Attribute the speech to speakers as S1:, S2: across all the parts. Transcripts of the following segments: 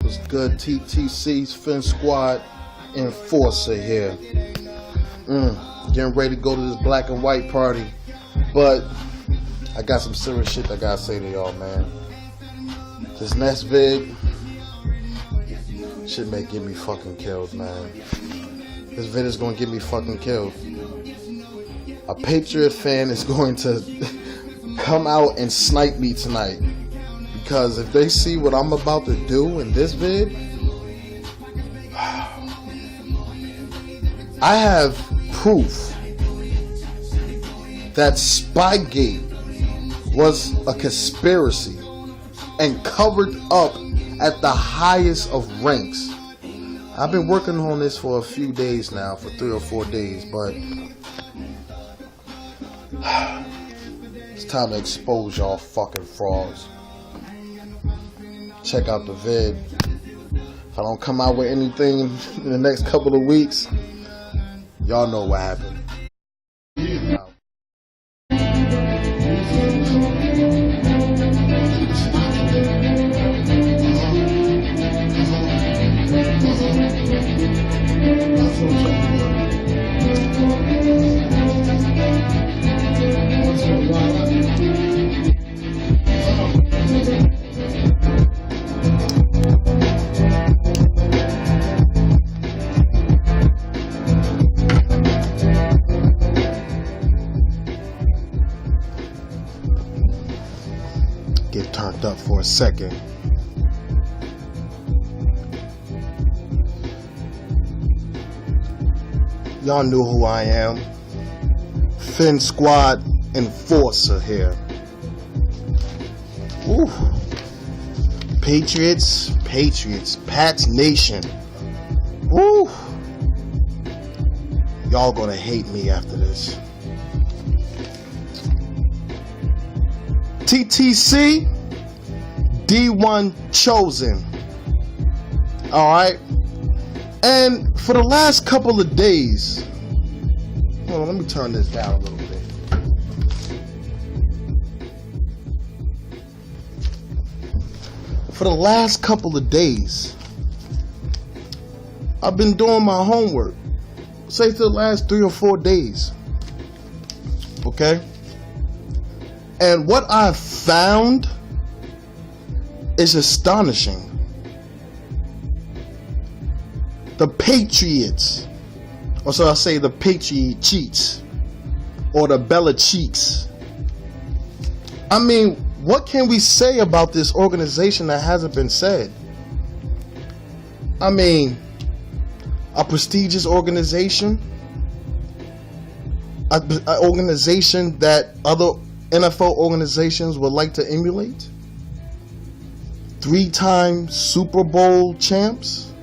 S1: What's good, TTC's Fin Squad Enforcer here. Getting ready to go to this black and white party, but I got some serious shit I gotta say to y'all, man. This next vid shit may get me fucking killed, man. This vid is gonna get me fucking killed. A Patriot fan is going to come out and snipe me tonight. Because if they see what I'm about to do in this vid, I have proof that Spygate was a conspiracy and covered up at the highest of ranks. I've been working on this for a few days now, for 3 or 4 days, but it's time to expose y'all fucking frauds. Check out the vid. If I don't come out with anything in the next couple of weeks, y'all know what happened. Get turned up for a second. Y'all knew who I am. Fin Squad Enforcer here. Ooh. Patriots, Pats Nation. Ooh. Y'all gonna hate me after this. TTC, D1 chosen. Alright. And for the last couple of days, hold on, let me turn this down a little bit. For the last couple of days, I've been doing my homework. Say for the last 3 or 4 days. Okay? And what I've found is astonishing. The Patriots, or so I say the Patriot cheats, or the Bella cheats. I mean, what can we say about this organization that hasn't been said? I mean, a prestigious organization, an organization that other NFL organizations would like to emulate. 3-time Super Bowl champs.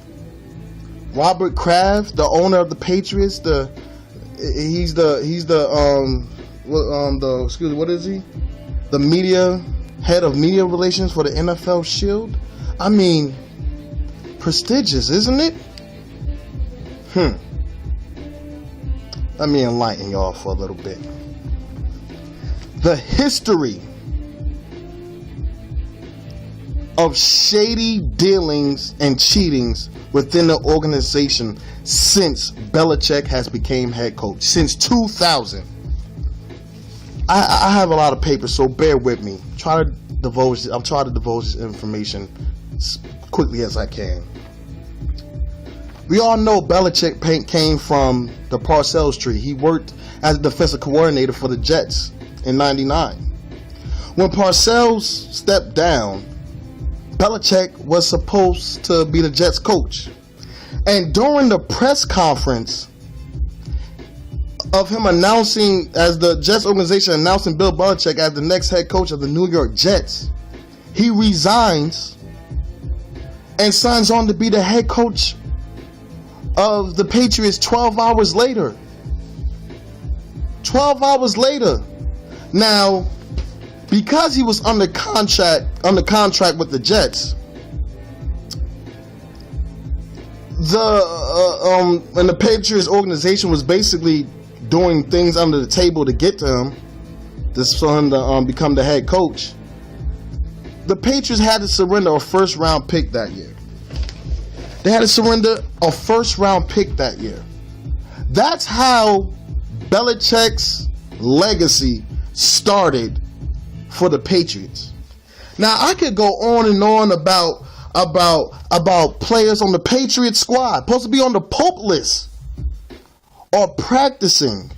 S1: Robert Kraft, the owner of the Patriots, he's the head of media relations for the NFL Shield. I mean, prestigious, isn't it? Let me enlighten y'all for a little bit. The history of shady dealings and cheatings within the organization since Belichick has became head coach, since 2000. I have a lot of papers, so bear with me. I'll try to divulge this information as quickly as I can. We all know Belichick came from the Parcells tree. He worked as a defensive coordinator for the Jets in '99. When Parcells stepped down, Belichick was supposed to be the Jets coach. And during the press conference of him announcing, as the Jets organization announcing Bill Belichick as the next head coach of the New York Jets, he resigns and signs on to be the head coach of the Patriots 12 hours later. 12 hours later. Now, because he was under contract with the Jets, and the Patriots organization was basically doing things under the table to get to him, just for him to become the head coach. The Patriots had to surrender a first-round pick that year. They had to surrender a first-round pick that year. That's how Belichick's legacy started for the Patriots. Now, I could go on and on about players on the Patriots squad, supposed to be on the Pope list, or practicing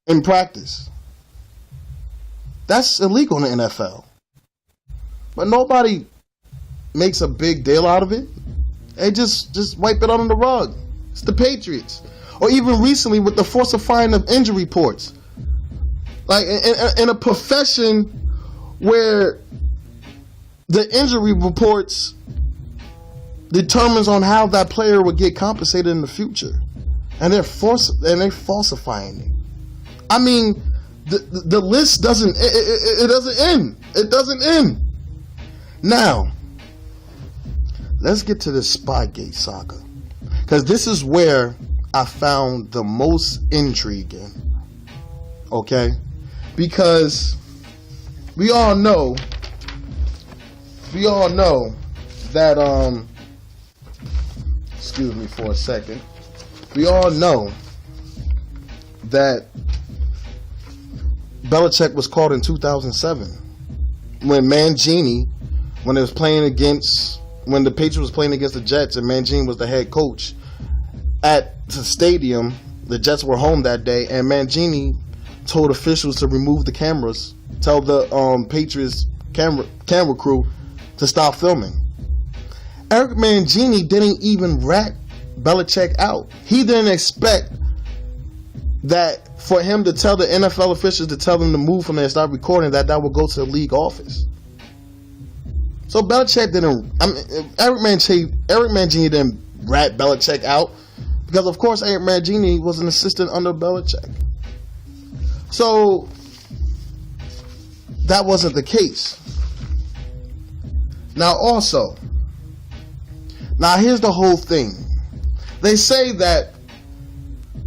S1: in practice. That's illegal in the NFL. But nobody makes a big deal out of it. They just wipe it under the rug. It's the Patriots. Or even recently with the falsifying of injury reports. Like in a profession where the injury reports determines on how that player will get compensated in the future. And they're falsifying it. I mean, the list doesn't end. It doesn't end. Now, let's get to this Spygate saga, because this is where I found the most intriguing. Okay? Because we all know that excuse me for a second. We all know that Belichick was caught in 2007 when Mangini, when the Patriots was playing against the Jets and Mangini was the head coach at the stadium. The Jets were home that day, and Mangini told officials to remove the cameras, tell the Patriots camera crew to stop filming. Eric Mangini didn't even rat Belichick out. He didn't expect that for him to tell the NFL officials to tell them to move from there and start recording, that would go to the league office. So Belichick didn't. Eric Mangini didn't rat Belichick out, because of course Eric Mangini was an assistant under Belichick. So that wasn't the case. Now here's the whole thing. They say that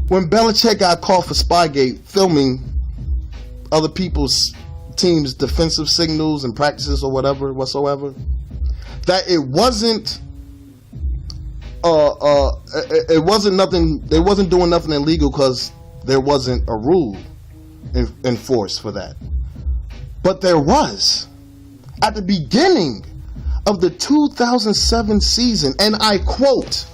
S1: when Belichick got caught for Spygate filming other people's teams' defensive signals and practices or whatsoever, that it wasn't nothing. They wasn't doing nothing illegal because there wasn't a rule in force for that. But there was at the beginning of the 2007 season, and I quote,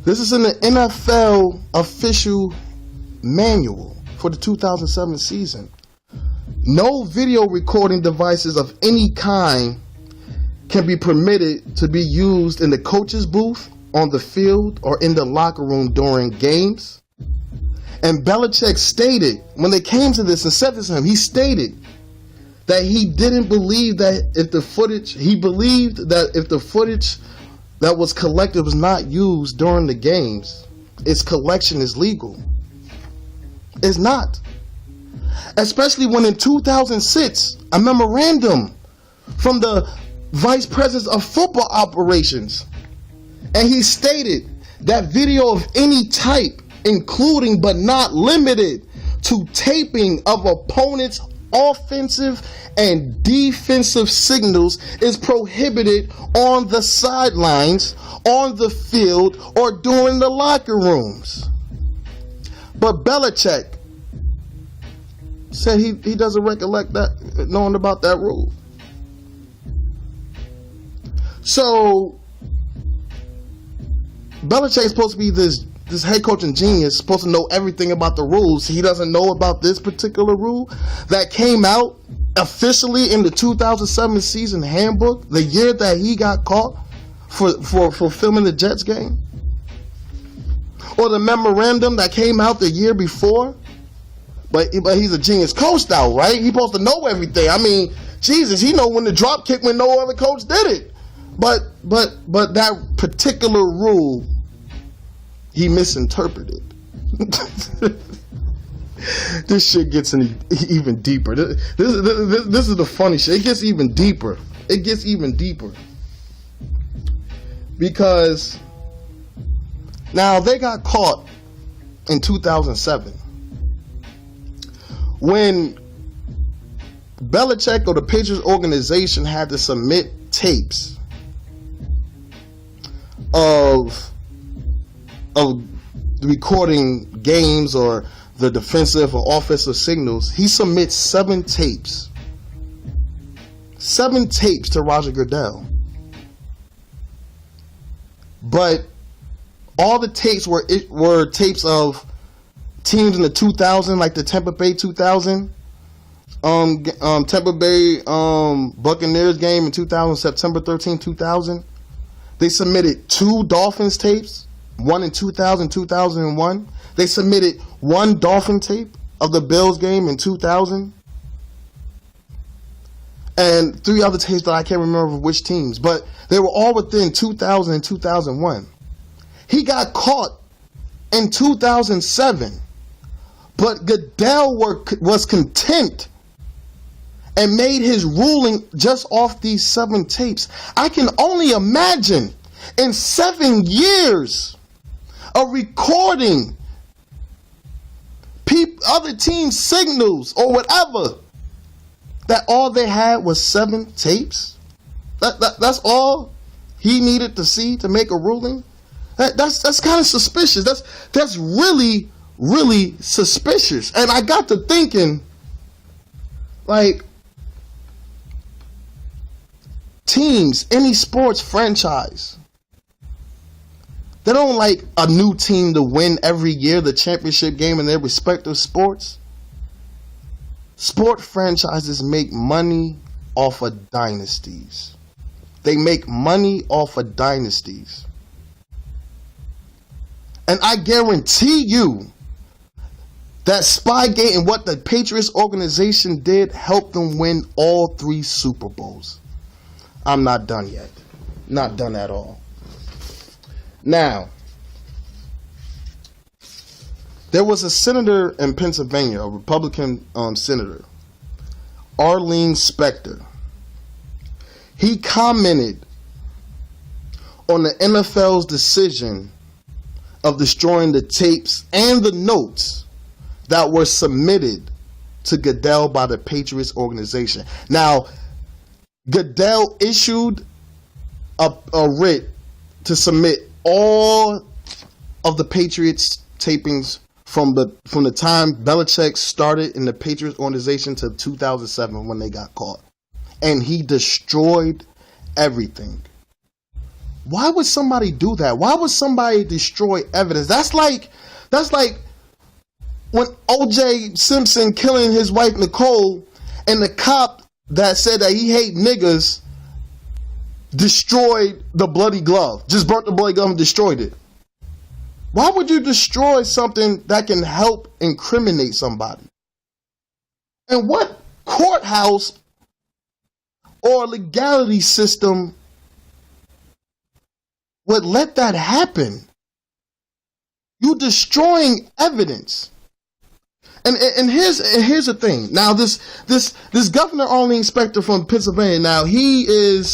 S1: this is in the NFL official manual for the 2007 season. No video recording devices of any kind can be permitted to be used in the coach's booth, on the field, or in the locker room during games. And Belichick stated, when they came to this and said this to him, he stated that he didn't believe that if the footage that was collected was not used during the games, its collection is legal. It's not. Especially when in 2006, a memorandum from the Vice President of Football Operations, and he stated that video of any type, including but not limited to taping of opponents' offensive and defensive signals, is prohibited on the sidelines, on the field, or during the locker rooms. But Belichick said he doesn't recollect that, knowing about that rule. So Belichick is supposed to be this head coaching genius, supposed to know everything about the rules. He doesn't know about this particular rule that came out officially in the 2007 season handbook, the year that he got caught for filming the Jets game, or the memorandum that came out the year before. But he's a genius coach now, right? He's supposed to know everything. I mean, Jesus, he know when the drop kick when no other coach did it. But that particular rule, he misinterpreted. This shit gets even deeper. This is the funny shit. It gets even deeper. Because now they got caught in 2007 when Belichick or the Patriots organization had to submit tapes of recording games or the defensive or offensive signals, he submits 7 tapes. 7 tapes to Roger Goodell. But all the tapes were tapes of teams in the 2000, like the Tampa Bay 2000, Tampa Bay Buccaneers game in 2000, September 13, 2000. They submitted 2 Dolphins tapes, one in 2000, 2001. They submitted 1 Dolphin tape of the Bills game in 2000. And 3 other tapes that I can't remember which teams, but they were all within 2000 and 2001. He got caught in 2007, but Goodell was content and made his ruling just off these 7 tapes. I can only imagine in 7 years of recording other teams' signals or whatever, that all they had was 7 tapes. That's all he needed to see to make a ruling. That's kind of suspicious. That's really, really suspicious. And I got to thinking, like, teams, any sports franchise, they don't like a new team to win every year the championship game in their respective sports. Sport franchises make money off of dynasties. They make money off of dynasties. And I guarantee you that Spygate and what the Patriots organization did helped them win all 3 Super Bowls. I'm not done yet. Not done at all. Now, there was a senator in Pennsylvania, a Republican senator, Arlene Specter. He commented on the NFL's decision of destroying the tapes and the notes that were submitted to Goodell by the Patriots organization. Now, Goodell issued a writ to submit all of the Patriots tapings from the time Belichick started in the Patriots organization to 2007 when they got caught. And he destroyed everything. Why would somebody do that? Why would somebody destroy evidence? That's like when O.J. Simpson killing his wife Nicole, and the cop that said that he hate niggas destroyed the bloody glove. Just burnt the bloody glove and destroyed it. Why would you destroy something that can help incriminate somebody? And what courthouse or legality system would let that happen? You destroying evidence. And here's the thing. Now this Governor Arlene Specter from Pennsylvania. Now he's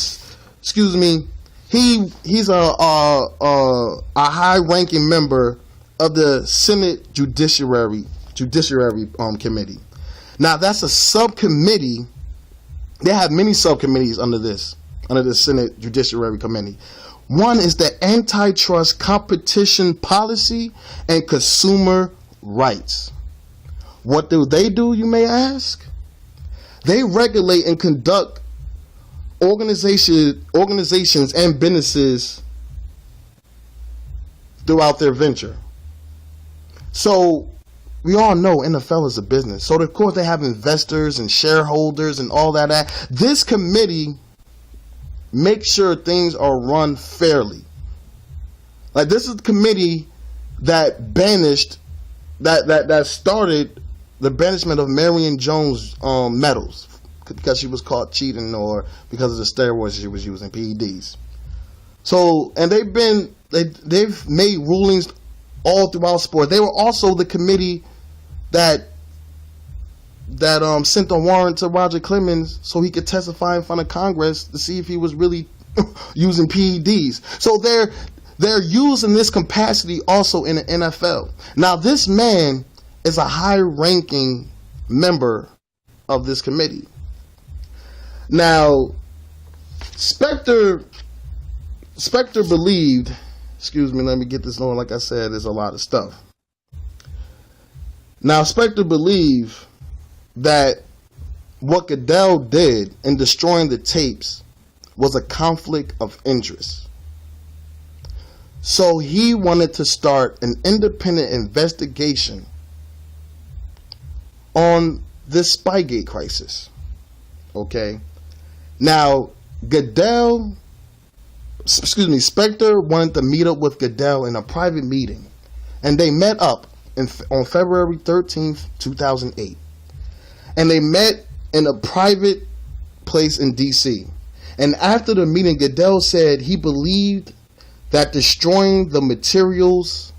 S1: a high-ranking member of the Senate Judiciary Committee. Now that's a subcommittee. They have many subcommittees under the Senate Judiciary Committee. One is the Antitrust, Competition Policy, and Consumer Rights. What do, you may ask? They regulate and conduct organizations and businesses throughout their venture. So we all know NFL is a business. So of course they have investors and shareholders and all that. This committee makes sure things are run fairly. Like, this is the committee that banished, that started the banishment of Marion Jones medals because she was caught cheating or because of the steroids she was using, PEDs. So, and they've made rulings all throughout sport. They were also the committee that sent a warrant to Roger Clemens so he could testify in front of Congress to see if he was really using PEDs. So they're used in this capacity also in the NFL. Now, this man is a high-ranking member of this committee. Now, Specter believed Excuse me, let me get this on. Like I said, there's a lot of stuff. Now, Specter believed that what Goodell did in destroying the tapes was a conflict of interest. So he wanted to start an independent investigation on this Spygate crisis. Okay. Now, Specter wanted to meet up with Goodell in a private meeting. And they met up on February 13th, 2008. And they met in a private place in DC. And after the meeting, Goodell said he believed that destroying the materials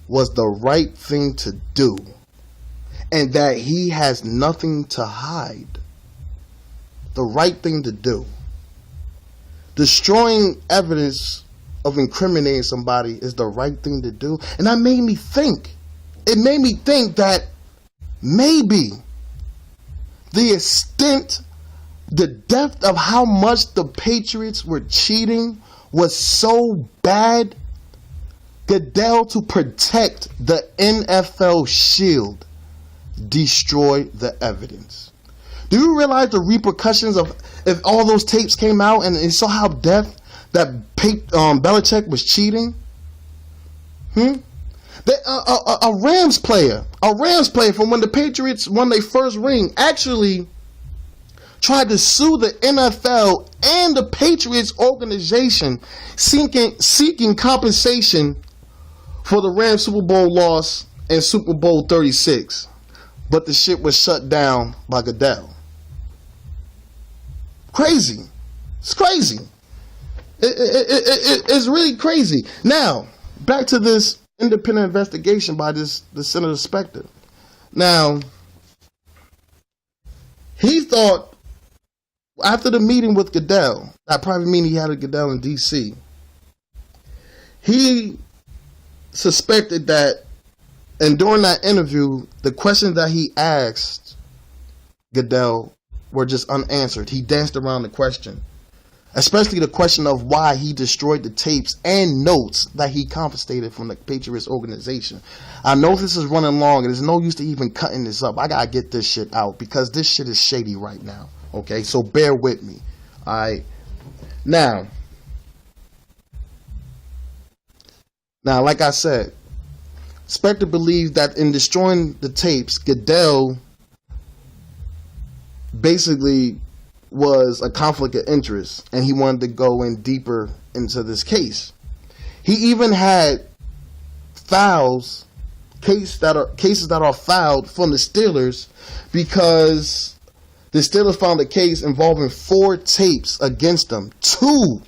S1: was the right thing to do, and that he has nothing to hide. The right thing to do. Destroying evidence of incriminating somebody is the right thing to do. And that made me think. It made me think that maybe the extent, the depth of how much the Patriots were cheating was so bad, Goodell, to protect the NFL shield, destroyed the evidence. Do you realize the repercussions of if all those tapes came out and you saw how depth that Belichick was cheating? A Rams player from when the Patriots won their first ring actually tried to sue the NFL and the Patriots organization seeking compensation for the Rams Super Bowl loss in Super Bowl 36. But the shit was shut down by Goodell. Crazy. It's crazy. It's really crazy. Now, back to this independent investigation by the Senator Specter. Now, he thought, after the meeting with Goodell, that private meeting he had with Goodell in D.C., he suspected that, and during that interview, the questions that he asked Goodell were just unanswered. He danced around the question, especially the question of why he destroyed the tapes and notes that he confiscated from the Patriots organization. I know this is running long, and there's no use to even cutting this up. I gotta get this shit out because this shit is shady right now. Okay, so bear with me. Alright. Now, like I said, Specter believed that in destroying the tapes, Goodell basically was a conflict of interest, and he wanted to go in deeper into this case. He even had cases that are filed from the Steelers, because the Steelers found a case involving 4 tapes against them. Two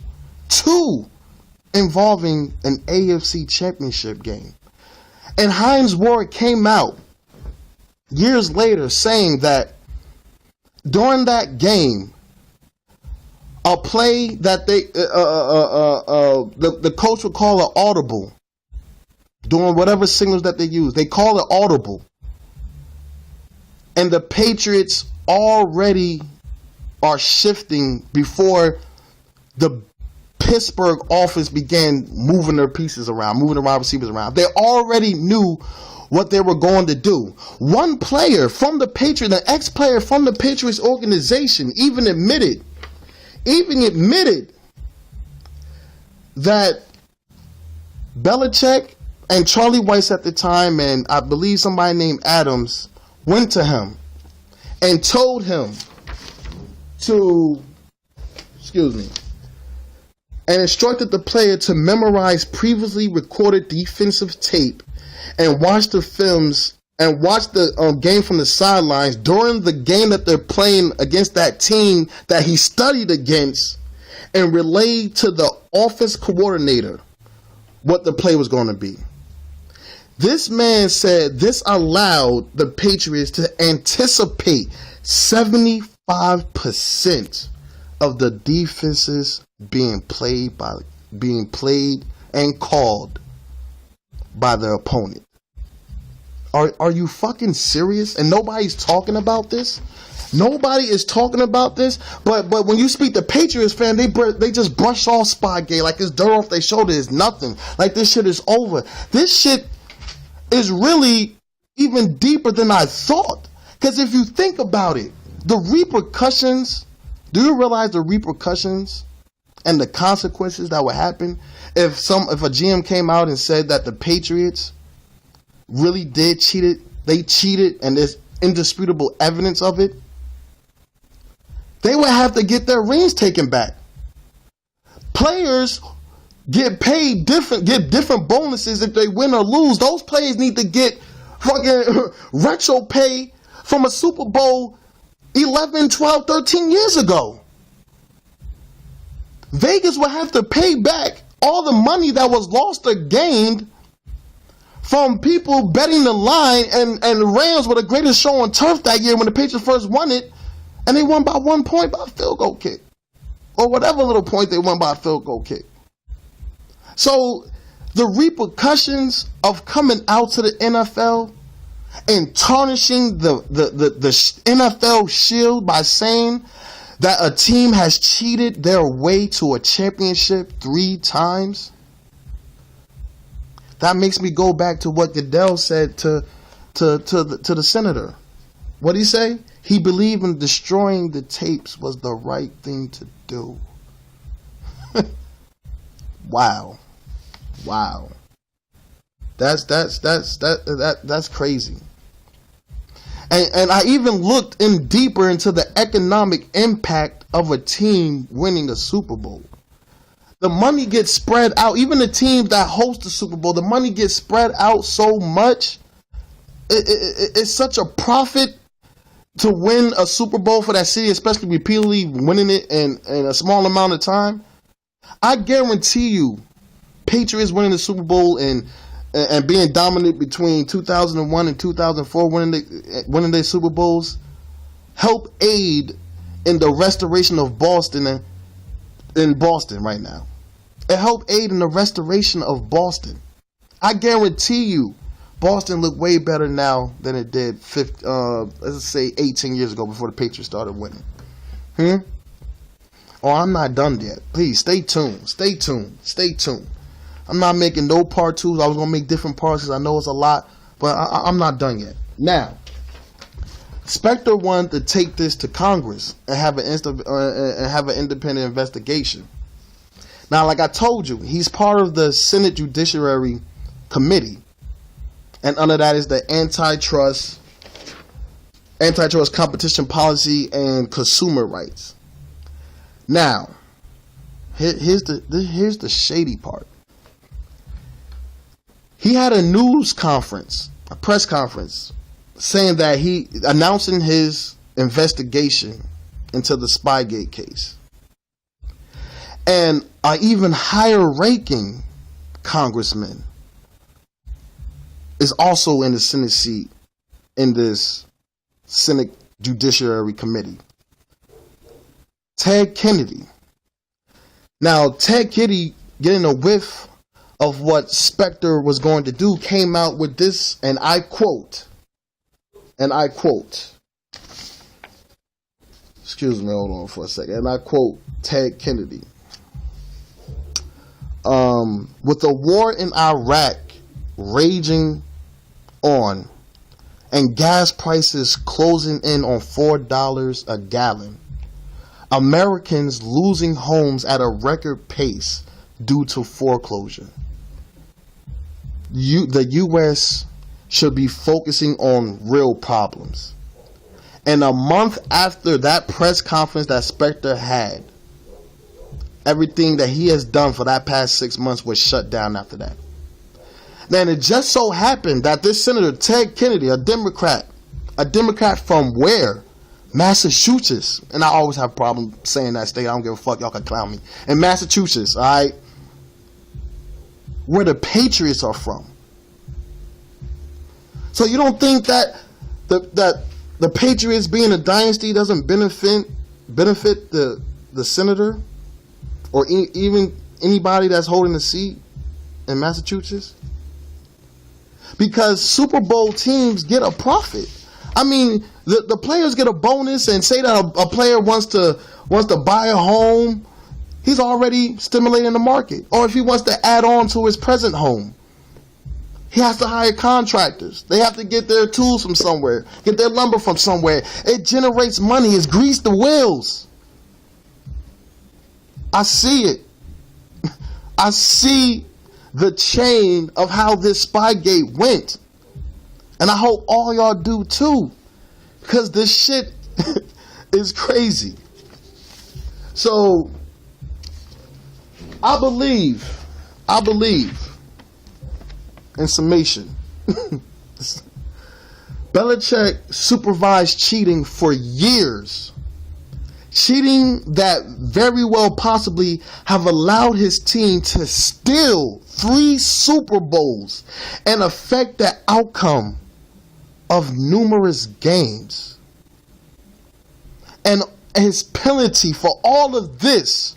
S1: involving an AFC championship game. And Hines Ward came out years later saying that during that game, a play that the coach would call an audible, doing whatever signals that they use, they call it audible. And the Patriots already are shifting before the Pittsburgh offense began moving their pieces around, moving the wide receivers around. They already knew what they were going to do. One player from the Patriots, an ex-player from the Patriots organization, even admitted that Belichick and Charlie Weiss at the time, and I believe somebody named Adams, went to him and told him to, and instructed the player to memorize previously recorded defensive tape and watch the films and watch the game from the sidelines during the game that they're playing against that team that he studied against, and relay to the offense coordinator what the play was going to be. This man said this allowed the Patriots to anticipate 75% of the defenses being played and called by the opponent. Are you fucking serious? And nobody's talking about this? Nobody is talking about this, but when you speak to Patriots fan, they just brush off Spygate like it's dirt off their shoulder. It's nothing. Like this shit is over. This shit is really even deeper than I thought. Because if you think about it, the repercussions, do you realize the repercussions and the consequences that would happen if a GM came out and said that the Patriots really did cheat it? They cheated and there's indisputable evidence of it. They would have to get their rings taken back. Players get paid get different bonuses if they win or lose. Those players need to get fucking retro pay from a Super Bowl 11, 12, 13 years ago. Vegas would have to pay back all the money that was lost or gained from people betting the line, and the Rams were the greatest show on turf that year when the Patriots first won it. And they won by 1 point by a field goal kick. Or whatever little point they won by a field goal kick. So the repercussions of coming out to the NFL and tarnishing the NFL shield by saying that a team has cheated their way to a championship 3 times. That makes me go back to what Goodell said to the senator. What did he say? He believed in destroying the tapes was the right thing to do. Wow. That's crazy. And I even looked in deeper into the economic impact of a team winning a Super Bowl. The money gets spread out. Even the teams that host the Super Bowl, the money gets spread out so much. It's such a profit to win a Super Bowl for that city, especially repeatedly winning it in a small amount of time. I guarantee you, Patriots winning the Super Bowl and being dominant between 2001 and 2004, winning their Super Bowls, help aid in the restoration of Boston in Boston right now. It helped aid in the restoration of Boston. I guarantee you, Boston look way better now than it did, let's say 18 years ago before the Patriots started winning. Oh, I'm not done yet. Please, stay tuned. I'm not making no part 2s. I was going to make different parts because I know it's a lot, but I'm not done yet. Now, Specter wanted to take this to Congress and have an independent investigation. Now, like I told you, he's part of the Senate Judiciary Committee. And under that is the antitrust, competition policy, and consumer rights. Now, here's the shady part. He had a press conference, saying that announcing his investigation into the Spygate case. And an even higher ranking congressman is also in the Senate seat in this Senate Judiciary Committee. Ted Kennedy. Now, Ted Kennedy, getting a whiff of what Specter was going to do, came out with this, and I quote, excuse me, hold on for a second, and I quote Ted Kennedy. With the war in Iraq raging on and gas prices closing in on $4 a gallon, Americans losing homes at a record pace due to foreclosure. The U.S. should be focusing on real problems. And a month after that press conference that Specter had, everything that he has done for that past 6 months was shut down after that. Now, it just so happened that this Senator Ted Kennedy, a Democrat from where? Massachusetts. And I always have a problem saying that state. I don't give a fuck. Y'all can clown me. In Massachusetts, all right? Where the Patriots are from. So you don't think that the Patriots being a dynasty doesn't benefit the senator or even anybody that's holding a seat in Massachusetts? because Super Bowl teams get a profit. I mean, the players get a bonus, and say that a player wants to buy a home, he's already stimulating the market. Or if he wants to add on to his present home, he has to hire contractors. They have to get their tools from somewhere, get their lumber from somewhere. It generates money. It's greased the wheels. I see it. I see the chain of how this Spygate went. And I hope all y'all do too. Because this shit is crazy. So, I believe, in summation, Belichick supervised cheating for years. Cheating that very well possibly have allowed his team to steal 3 Super Bowls and affect the outcome of numerous games. And his penalty for all of this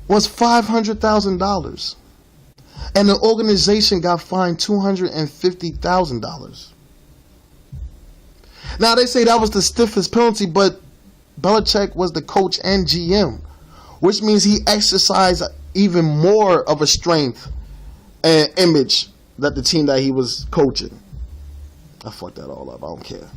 S1: was $500,000. And the organization got fined $250,000. Now they say that was the stiffest penalty, but Belichick was the coach and GM, which means he exercised even more of a strength and image that the team that he was coaching. I fucked that all up. I don't care.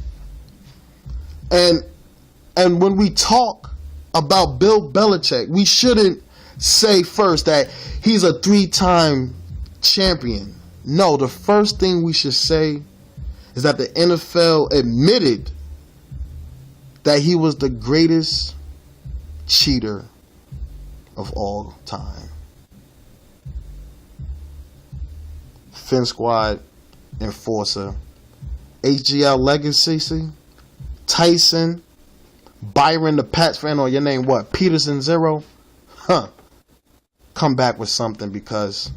S1: And when we talk about Bill Belichick, we shouldn't say first that he's a 3-time champion. No, the first thing we should say is that the NFL admitted that he was the greatest cheater of all time. Fin Squad Enforcer, HGL Legacy, Tyson, Byron the Pats fan, or your name what? Peterson Zero? Come back with something, because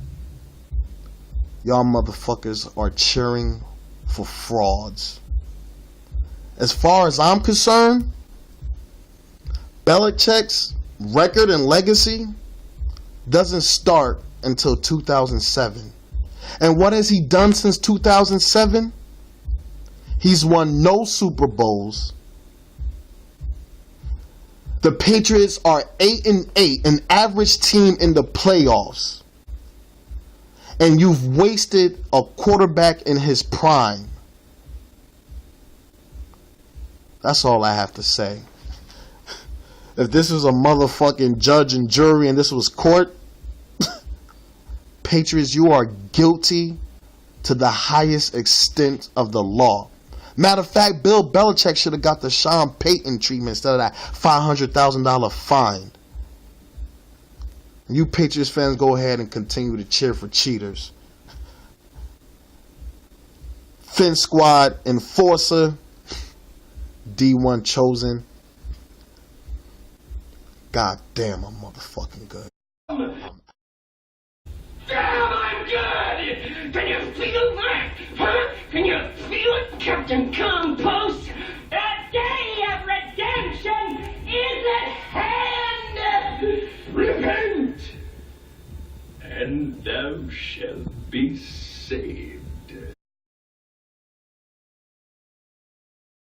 S1: y'all motherfuckers are cheering for frauds. As far as I'm concerned, Belichick's record and legacy doesn't start until 2007. And what has he done since 2007? He's won no Super Bowls. The Patriots are 8-8, an average team in the playoffs. And you've wasted a quarterback in his prime. That's all I have to say. If this was a motherfucking judge and jury and this was court, Patriots, you are guilty to the highest extent of the law. Matter of fact, Bill Belichick should have got the Sean Payton treatment instead of that $500,000 fine. You Patriots fans, go ahead and continue to cheer for cheaters. Fin Squad Enforcer, D1 Chosen. God damn, I'm motherfucking good.
S2: Damn, I'm good! Can you feel that? Huh? Can you feel it, Captain Compost? The day of redemption is at hand! Repent, and thou shalt be saved.